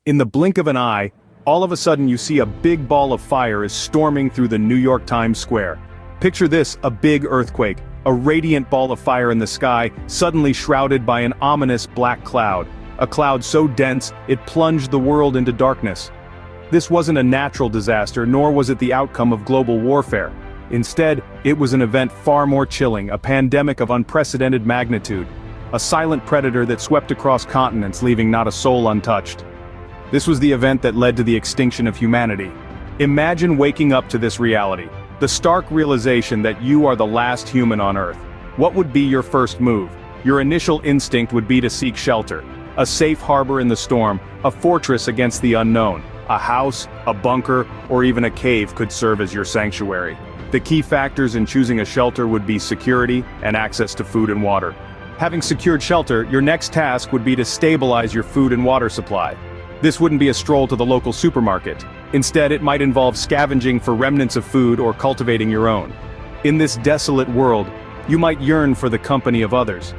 In the blink of an eye, all of a sudden you see a big ball of fire is storming through the New York Times Square. Picture this, a big earthquake, a radiant ball of fire in the sky, suddenly shrouded by an ominous black cloud. A cloud so dense, it plunged the world into darkness. This wasn't a natural disaster, nor was it the outcome of global warfare. Instead, it was an event far more chilling, a pandemic of unprecedented magnitude. A silent predator that swept across continents, leaving not a soul untouched. This was the event that led to the extinction of humanity. Imagine waking up to this reality. The stark realization that you are the last human on Earth. What would be your first move? Your initial instinct would be to seek shelter. A safe harbor in the storm, a fortress against the unknown. A house, a bunker, or even a cave could serve as your sanctuary. The key factors in choosing a shelter would be security and access to food and water. Having secured shelter, your next task would be to stabilize your food and water supply. This wouldn't be a stroll to the local supermarket. Instead, it might involve scavenging for remnants of food or cultivating your own. In this desolate world, you might yearn for the company of others.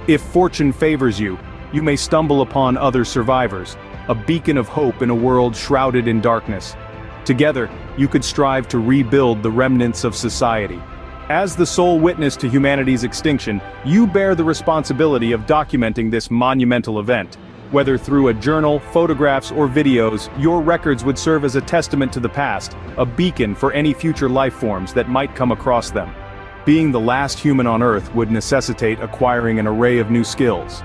If fortune favors you, you may stumble upon other survivors, a beacon of hope in a world shrouded in darkness. Together, you could strive to rebuild the remnants of society. As the sole witness to humanity's extinction, you bear the responsibility of documenting this monumental event. Whether through a journal, photographs, or videos, your records would serve as a testament to the past, a beacon for any future life forms that might come across them. Being the last human on Earth would necessitate acquiring an array of new skills.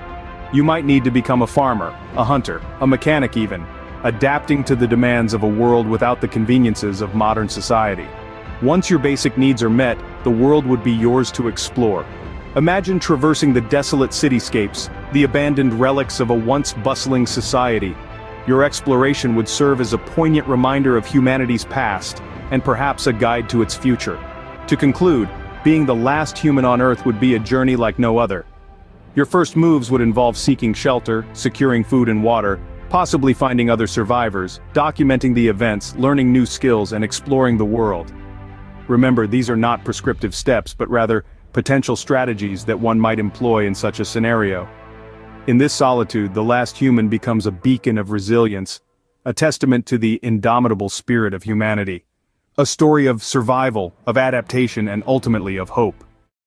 You might need to become a farmer, a hunter, a mechanic even, adapting to the demands of a world without the conveniences of modern society. Once your basic needs are met, the world would be yours to explore. Imagine traversing the desolate cityscapes, the abandoned relics of a once bustling society. Your exploration would serve as a poignant reminder of humanity's past, and perhaps a guide to its future. To conclude, being the last human on Earth would be a journey like no other. Your first moves would involve seeking shelter, securing food and water, possibly finding other survivors, documenting the events, learning new skills, and exploring the world. Remember, these are not prescriptive steps, but rather potential strategies that one might employ in such a scenario. In this solitude, the last human becomes a beacon of resilience, a testament to the indomitable spirit of humanity. A story of survival, of adaptation, and ultimately of hope.